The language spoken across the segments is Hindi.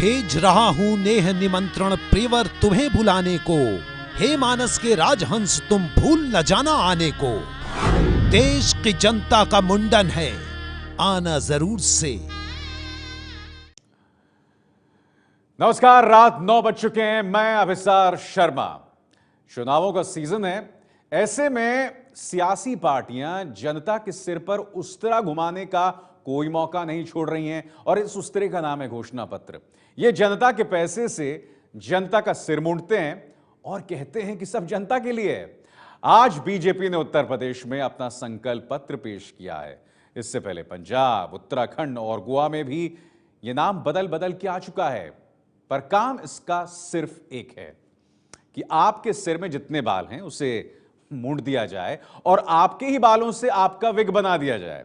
भेज रहा हूँ नेह निमंत्रण प्रियवर तुम्हें बुलाने को। हे मानस के राजहंस तुम भूल न जाना आने को। देश की जनता का मुंडन है, आना जरूर से। नमस्कार, रात 9 बज चुके हैं। मैं अभिसार शर्मा। चुनावों का सीजन है, ऐसे में सियासी पार्टियां जनता के सिर पर उस्तरा घुमाने का कोई मौका नहीं छोड़ रही हैं और इस उस्तरे का नाम है घोषणा पत्र। ये जनता के पैसे से जनता का सिर मूंडते हैं और कहते हैं कि सब जनता के लिए है। आज बीजेपी ने उत्तर प्रदेश में अपना संकल्प पत्र पेश किया है। इससे पहले पंजाब, उत्तराखंड और गोवा में भी ये नाम बदल बदल के आ चुका है, पर काम इसका सिर्फ एक है कि आपके सिर में जितने बाल हैं उसे मूंड दिया जाए और आपके ही बालों से आपका विग बना दिया जाए।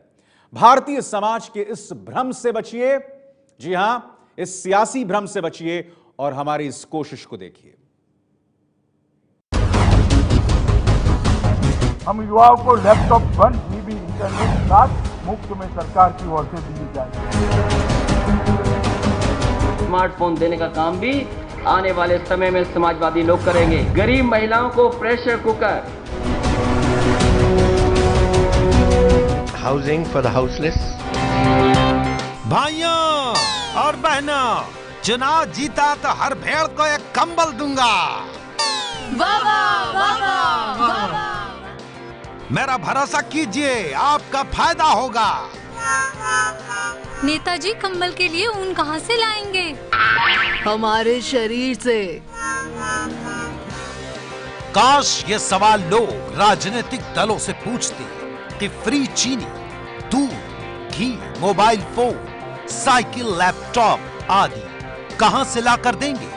भारतीय समाज के इस भ्रम से बचिए, जी हां, इस सियासी भ्रम से बचिए और हमारी इस कोशिश को देखिए। हम युवाओं को लैपटॉप 1 GB इंटरनेट के साथ मुफ्त में सरकार की ओर से दी जाएगी। स्मार्टफोन देने का काम भी आने वाले समय में समाजवादी लोग करेंगे। गरीब महिलाओं को pressure cooker, housing for the houseless. भाइयों और बहनों, चुनाव जीता तो हर भेड़ को एक कंबल दूंगा। वाह वाह वाह वाह वाह। मेरा भरोसा कीजिए, आपका फायदा होगा। नेताजी कंबल के लिए ऊन कहाँ से लाएंगे? हमारे शरीर से। काश ये सवाल लोग राजनीतिक दलों से पूछते कि फ्री चीनी, दूध, घी, मोबाइल फोन, साइकिल, लैपटॉप आदि कहां से लाकर देंगे।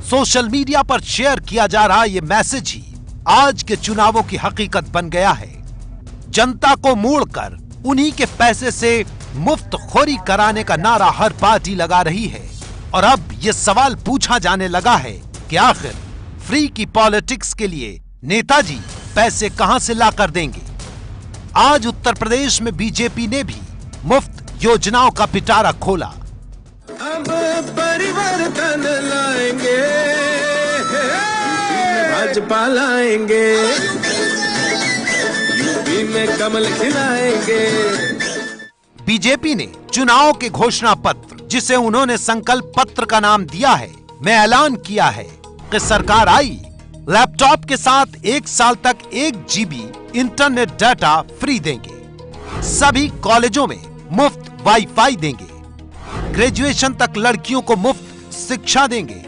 सोशल मीडिया पर शेयर किया जा रहा ये मैसेज ही आज के चुनावों की हकीकत बन गया है। जनता को मोड़कर उन्हीं के पैसे से मुफ्त खोरी कराने का नारा हर पार्टी लगा रही है और अब ये सवाल पूछा जाने लगा है कि आखिर फ्री की पॉलिटिक्स के लिए नेताजी पैसे कहां से लाकर देंगे। आज उत्तर प्रदेश में बीजेपी ने भी मुफ्त योजनाओं का पिटारा खोला। अब परिवर्तन लाएंगे, भाजपा लाएंगे, यूपी में कमल खिलाएंगे। बीजेपी ने चुनाव के घोषणा पत्र, जिसे उन्होंने संकल्प पत्र का नाम दिया है, में ऐलान किया है कि सरकार आई, लैपटॉप के साथ 1 साल तक 1 GB इंटरनेट डाटा फ्री देंगे। सभी कॉलेजों में मुफ्त वाईफाई देंगे। ग्रेजुएशन तक लड़कियों को मुफ्त शिक्षा देंगे।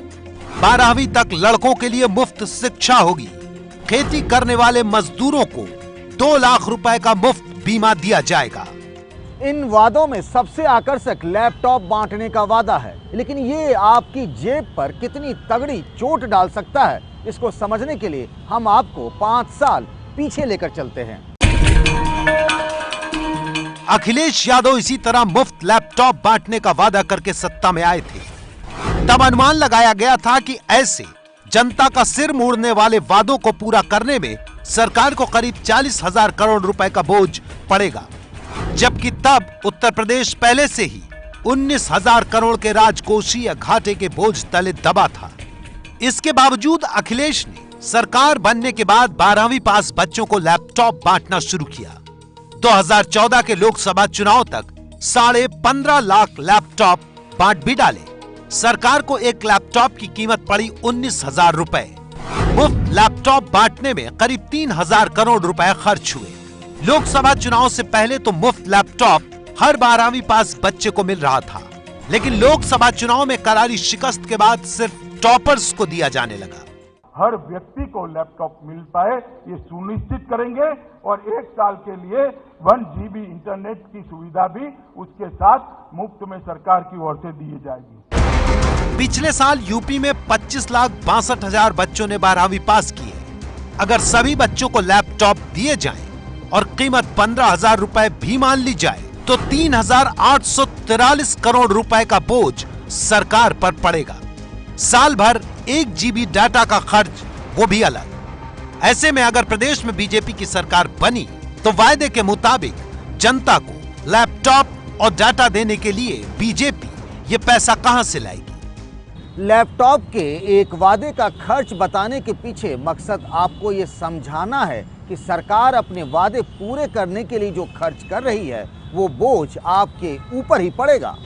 12वीं तक लड़कों के लिए मुफ्त शिक्षा होगी। खेती करने वाले मजदूरों को 2 लाख रुपए का मुफ्त बीमा दिया जाएगा। इन वादों में सबसे आकर्षक लैपटॉप बांटने का वादा है, लेकिन ये आपकी जेब पर कितनी तगड़ी चोट डाल सकता है, इसको समझने के लिए हम आपको 5 साल पीछे लेकर चलते हैं। अखिलेश यादव इसी तरह मुफ्त लैपटॉप बांटने का वादा करके सत्ता में आए थे। तब अनुमान लगाया गया था कि ऐसे जनता का सिर मोड़ने वाले वादों को पूरा करने में सरकार को करीब 40,000 करोड़ रुपए का बोझ पड़ेगा, जबकि तब उत्तर प्रदेश पहले से ही 19,000 करोड़ के राजकोषीय घाटे के बोझ तले दबा था। इसके बावजूद अखिलेश ने सरकार बनने के बाद 12वीं पास बच्चों को लैपटॉप बांटना शुरू किया। 2014 के लोकसभा चुनाव तक 15.5 लाख लैपटॉप बांट भी डाले। सरकार को एक लैपटॉप की कीमत पड़ी 19,000 रुपए। मुफ्त लैपटॉप बांटने में करीब 3,000 करोड़ रुपए खर्च हुए। लोकसभा चुनाव से पहले तो मुफ्त लैपटॉप हर 12वीं पास बच्चे को मिल रहा था, लेकिन लोकसभा चुनाव में करारी शिकस्त के बाद सिर्फ टॉपर्स को दिया जाने लगा। हर व्यक्ति को लैपटॉप मिल पाए ये सुनिश्चित करेंगे और 1 साल के लिए 1 GB इंटरनेट की सुविधा भी उसके साथ मुफ्त में सरकार की ओर से दी जाएगी। पिछले साल यूपी में 25,62,000 बच्चों ने 12वीं पास की है। अगर सभी बच्चों को लैपटॉप दिए जाएं और कीमत 15,000 रुपए भी मान ली जाए तो 3,843 करोड़ रुपए का बोझ सरकार पर पड़ेगा। साल भर 1 GB डाटा का खर्च वो भी अलग। ऐसे में अगर प्रदेश में बीजेपी की सरकार बनी तो वायदे के मुताबिक जनता को लैपटॉप और डाटा देने के लिए बीजेपी ये पैसा कहां से लाएगी? लैपटॉप के एक वादे का खर्च बताने के पीछे मकसद आपको ये समझाना है कि सरकार अपने वादे पूरे करने के लिए जो खर्च कर रही है वो बोझ आपके ऊपर ही पड़ेगा।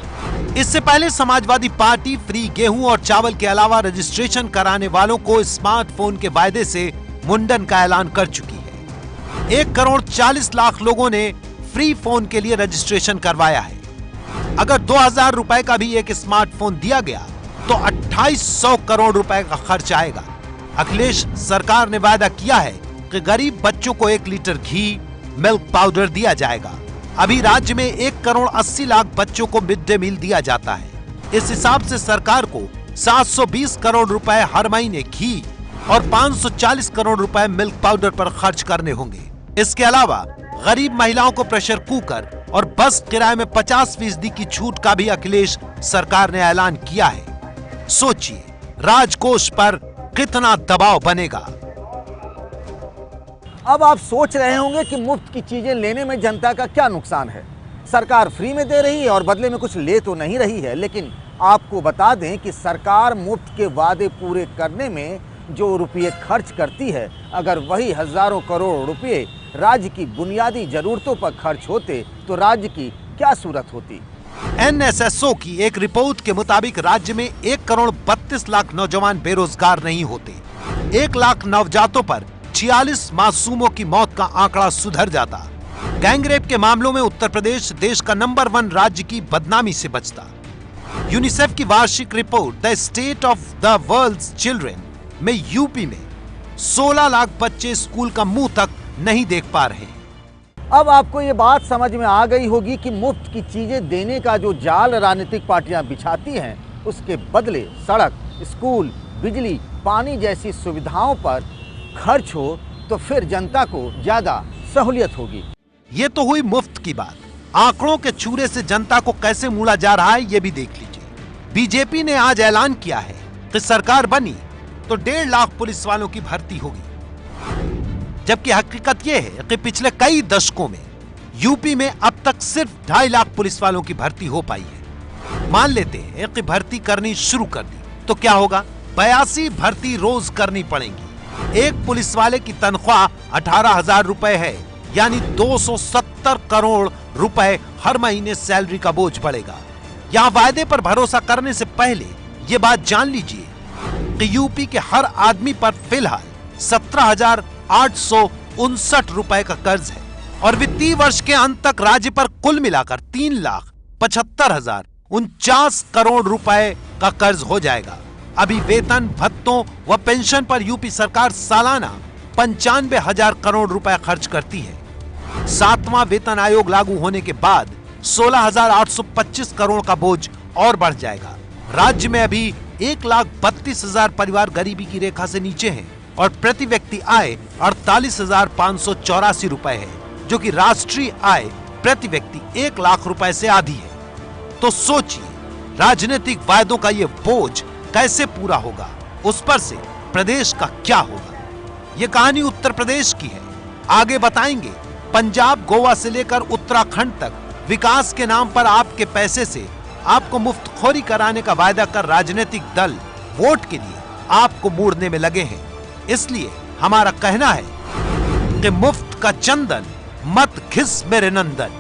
इससे पहले समाजवादी पार्टी फ्री गेहूं और चावल के अलावा रजिस्ट्रेशन कराने वालों को स्मार्टफोन के वायदे से मुंडन का ऐलान कर चुकी है। 1,40,00,000 लोगों ने फ्री फोन के लिए रजिस्ट्रेशन करवाया है। अगर 2,000 रुपए का भी एक स्मार्टफोन दिया गया तो 2,800 करोड़ रुपए का खर्च आएगा। अखिलेश सरकार ने वादा किया है कि गरीब बच्चों को 1 लीटर घी, मिल्क पाउडर दिया जाएगा। अभी राज्य में 1,80,00,000 बच्चों को मिड डे मील दिया जाता है। इस हिसाब से सरकार को 720 करोड़ रुपए हर महीने घी और 540 करोड़ रुपए मिल्क पाउडर पर खर्च करने होंगे। इसके अलावा गरीब महिलाओं को प्रेशर कुकर और बस किराए में 50% की छूट का भी अखिलेश सरकार ने ऐलान किया है। सोचिए राजकोष पर कितना दबाव बनेगा। अब आप सोच रहे होंगे कि मुफ्त की चीजें लेने में जनता का क्या नुकसान है। सरकार फ्री में दे रही है और बदले में कुछ ले तो नहीं रही है, लेकिन आपको बता दें कि सरकार मुफ्त के वादे पूरे करने में जो रुपये खर्च करती है, अगर वही हजारों करोड़ रुपये राज्य की बुनियादी जरूरतों पर खर्च होते तो राज्य की क्या सूरत होती। NSSO की एक रिपोर्ट के मुताबिक राज्य में 1,32,00,000 नौजवान बेरोजगार नहीं होते। 1,00,000 नवजातों पर 46 मासूमों की मौत का आंकड़ा सुधर जाता। गैंगरेप के मामलों में उत्तर प्रदेश देश का नंबर 1 राज्य की बदनामी से बचता। यूनिसेफ की वार्षिक report the state of the world's children में यूपी में 16 लाख बच्चे स्कूल का मुंह तक नहीं देख पा रहे। अब आपको ये बात समझ में आ गई होगी कि मुफ्त की चीजें देने का जो जाल राजनीतिक पार्टियां बिछाती हैं, उसके बदले सड़क, स्कूल, बिजली, पानी जैसी सुविधाओं पर खर्च हो तो फिर जनता को ज्यादा सहूलियत होगी। ये तो हुई मुफ्त की बात। आंकड़ों के छुरे से जनता को कैसे मुड़ा जा रहा है ये भी देख लीजिए। बीजेपी ने आज ऐलान किया है कि सरकार बनी तो 1.5 लाख पुलिस वालों की भर्ती होगी, जबकि हकीकत यह है कि पिछले कई दशकों में यूपी में अब तक सिर्फ 2.5 लाख पुलिस वालों की भर्ती हो पाई है। मान लेते हैं कि भर्ती करनी शुरू कर दी तो क्या होगा? 82 भर्ती रोज करनी पड़ेंगी। एक पुलिस वाले की तनख्वाह 18,000 रुपए है, यानी 270 करोड़ रुपए हर महीने सैलरी का बोझ पड़ेगा। यहाँ वायदे पर भरोसा करने से पहले ये बात जान लीजिए कि यूपी के हर आदमी पर फिलहाल 17,859 रुपए का कर्ज है और वित्तीय वर्ष के अंत तक राज्य पर कुल मिलाकर 3,75,049 करोड़ रुपए का कर्ज हो जाएगा। अभी वेतन, भत्तों व पेंशन पर यूपी सरकार सालाना 95,000 करोड़ रुपए खर्च करती है। 7वां वेतन आयोग लागू होने के बाद 16,825 करोड़ का बोझ और बढ़ जाएगा। राज्य में अभी 1,32,000 परिवार गरीबी की रेखा से नीचे हैं और प्रति व्यक्ति आय 48,584 रुपए है, जो कि राष्ट्रीय आय प्रति व्यक्ति 1 लाख रुपए से आधी है। तो सोचिए राजनीतिक वायदों का ये बोझ कैसे पूरा होगा, उस पर से प्रदेश का क्या होगा। ये कहानी उत्तर प्रदेश की है। आगे बताएंगे पंजाब, गोवा से लेकर उत्तराखंड तक विकास के नाम पर आपके पैसे से आपको मुफ्तखोरी कराने का वायदा कर राजनीतिक दल वोट के लिए आपको मोड़ने में लगे हैं। इसलिए हमारा कहना है कि मुफ्त का चंदन मत घिस मेरे नंदन।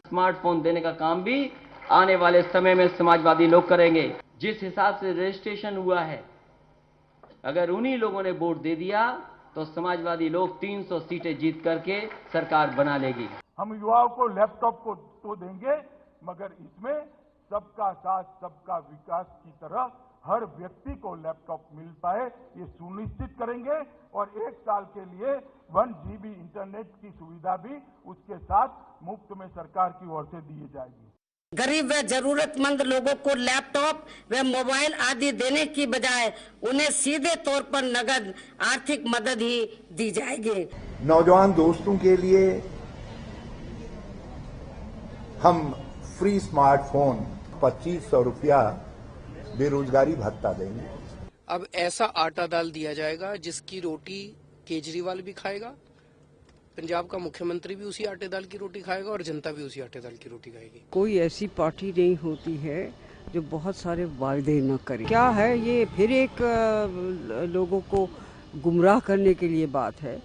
स्मार्टफोन देने का काम भी आने वाले समय में समाजवादी लोग करेंगे। जिस हिसाब से रजिस्ट्रेशन हुआ है, अगर उन्हीं लोगों ने वोट दे दिया तो समाजवादी लोग 300 सीटें जीत करके सरकार बना लेगी। हम युवाओं को लैपटॉप को तो देंगे, मगर इसमें सबका साथ सबका विकास की तरह हर व्यक्ति को लैपटॉप मिल पाए ये सुनिश्चित करेंगे और 1 साल के लिए 1 GB इंटरनेट की सुविधा भी उसके साथ मुफ्त में सरकार की ओर से दी जाएगी। गरीब व जरूरतमंद लोगों को लैपटॉप व मोबाइल आदि देने की बजाय उन्हें सीधे तौर पर नगद आर्थिक मदद ही दी जाएगी। नौजवान दोस्तों के लिए हम फ्री स्मार्टफोन 2,500 रुपया बेरोजगारी भत्ता देंगे। अब ऐसा आटा दाल दिया जाएगा जिसकी रोटी केजरीवाल भी खाएगा पंजाब का मुख्यमंत्री भी उसी आटे दाल की रोटी खाएगा और जनता भी उसी आटे दाल की रोटी खाएगी। कोई ऐसी पार्टी नहीं होती है जो बहुत सारे वायदे न करे। क्या है ये फिर एक लोगों को गुमराह करने के लिए बात है।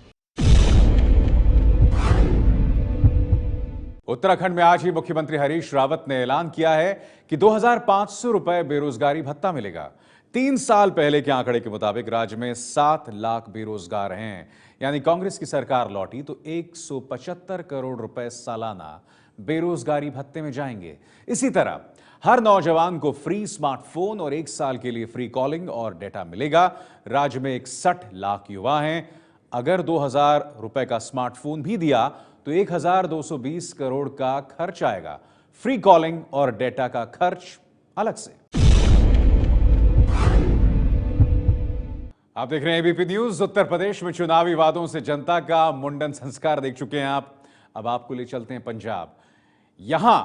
उत्तराखंड में आज ही मुख्यमंत्री हरीश रावत ने ऐलान किया है कि 2500 रुपए बेरोजगारी भत्ता मिलेगा। 3 साल पहले के आंकड़े के मुताबिक राज्य में 7 लाख बेरोजगार हैं। यानी कांग्रेस की सरकार लौटी तो 175 करोड़ रुपए सालाना बेरोजगारी भत्ते में जाएंगे। इसी तरह हर नौजवान को फ्री स्मार्टफोन और 1 साल के लिए फ्री कॉलिंग और डेटा मिलेगा। राज्य में 61 लाख युवा हैं। अगर 2000 रुपए का स्मार्टफोन भी दिया तो 1220 करोड़ का खर्च आएगा। फ्री कॉलिंग और डेटा का खर्च अलग से। आप देख रहे हैं एबीपी न्यूज। उत्तर प्रदेश में चुनावी वादों से जनता का मुंडन संस्कार देख चुके हैं आप। अब आपको ले चलते हैं पंजाब। यहां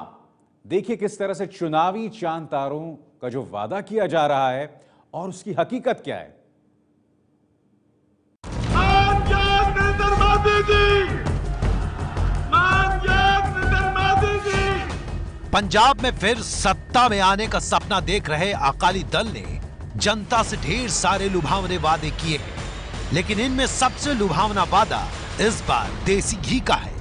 देखिए किस तरह से चुनावी चांद तारों का जो वादा किया जा रहा है और उसकी हकीकत क्या है। पंजाब में फिर सत्ता में आने का सपना देख रहे अकाली दल ने जनता से ढेर सारे लुभावने वादे किए हैं, लेकिन इनमें सबसे लुभावना वादा इस बार देसी घी का है।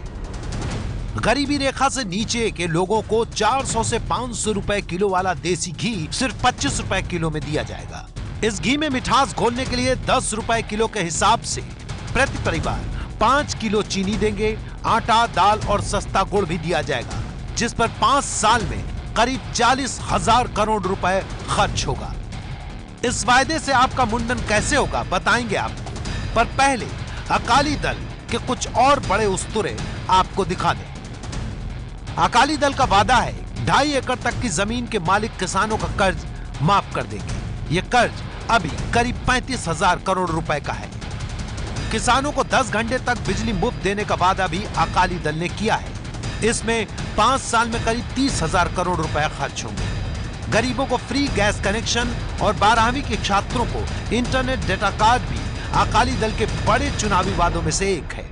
गरीबी रेखा से नीचे के लोगों को 400 से 500 रुपए किलो वाला देसी घी सिर्फ 25 रुपए किलो में दिया जाएगा। इस घी में मिठास घोलने के लिए 10 रुपए किलो के हिसाब से प्रति परिवार 5 किलो चीनी देंगे। आटा, दाल और सस्ता गुड़ भी दिया जाएगा, जिस पर 5 साल में करीब 40,000 करोड़ रुपए खर्च होगा। इस वायदे से आपका मुंडन कैसे होगा बताएंगे आपको, पर पहले अकाली दल के कुछ और बड़े उस्तुरे आपको दिखा दें। अकाली दल का वादा है 2.5 एकड़ तक की जमीन के मालिक किसानों का कर्ज माफ कर देंगे। ये कर्ज अभी करीब 35,000 करोड़ रुपए का है। किसानों को 10 घंटे तक बिजली मुफ्त देने का वादा भी अकाली दल ने किया है। इसमें 5 साल में करीब 30,000 करोड़ रुपए खर्च होंगे। गरीबों को फ्री गैस कनेक्शन और 12वीं के छात्रों को इंटरनेट डेटा कार्ड भी अकाली दल के बड़े चुनावी वादों में से एक है।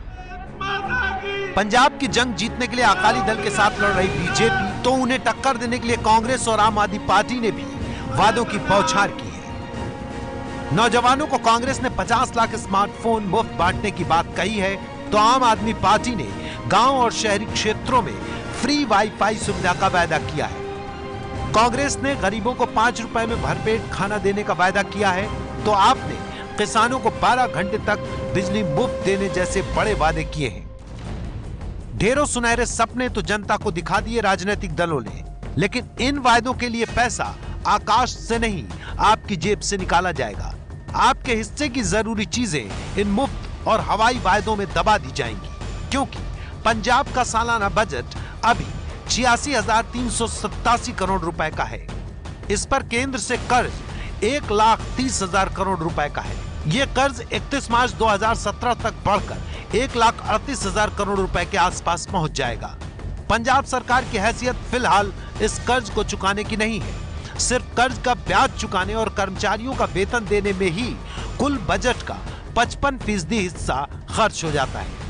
पंजाब की जंग जीतने के लिए अकाली दल के साथ लड़ रही बीजेपी तो उन्हें टक्कर देने के लिए कांग्रेस और आम आदमी पार्टी ने भी वादों की बौछार की है। नौजवानों को कांग्रेस ने 50 लाख स्मार्टफोन मुफ्त बांटने की बात कही है, तो आम आदमी पार्टी ने गांव और शहरी क्षेत्रों में फ्री वाईफाई सुविधा का वादा किया है। कांग्रेस ने गरीबों को 5 रुपए में भरपेट खाना देने का वादा किया है, तो आपने किसानों को 12 घंटे तक बिजली मुफ्त देने जैसे बड़े वादे किए हैं। ढेरों सुनहरे सपने तो जनता को दिखा दिए राजनीतिक दलों ने, लेकिन इन वायदों के लिए पैसा आकाश से नहीं आपकी जेब से निकाला जाएगा। आपके हिस्से की जरूरी चीजें इन मुफ्त और हवाई वायदों में दबा दी जाएंगी, क्योंकि पंजाब का सालाना बजट अभी 86,387 करोड़ रुपए का है। इस पर केंद्र से कर्ज 1,30,000 करोड़ रुपए का है। ये कर्ज 31 मार्च 2017 तक बढ़कर 1,38,000 करोड़ रुपए के आसपास पहुंच जाएगा। पंजाब सरकार की हैसियत फिलहाल इस कर्ज को चुकाने की नहीं है। सिर्फ कर्ज का ब्याज चुकाने और कर्मचारियों का वेतन देने में ही कुल बजट का 55% हिस्सा खर्च हो जाता है।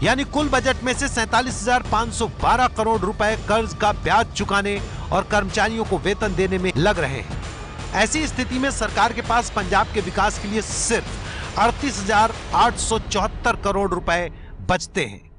यानी कुल बजट में से 47,512 करोड़ रुपए कर्ज का ब्याज चुकाने और कर्मचारियों को वेतन देने में लग रहे हैं। ऐसी स्थिति में सरकार के पास पंजाब के विकास के लिए सिर्फ 38,874 करोड़ रुपए बचते हैं।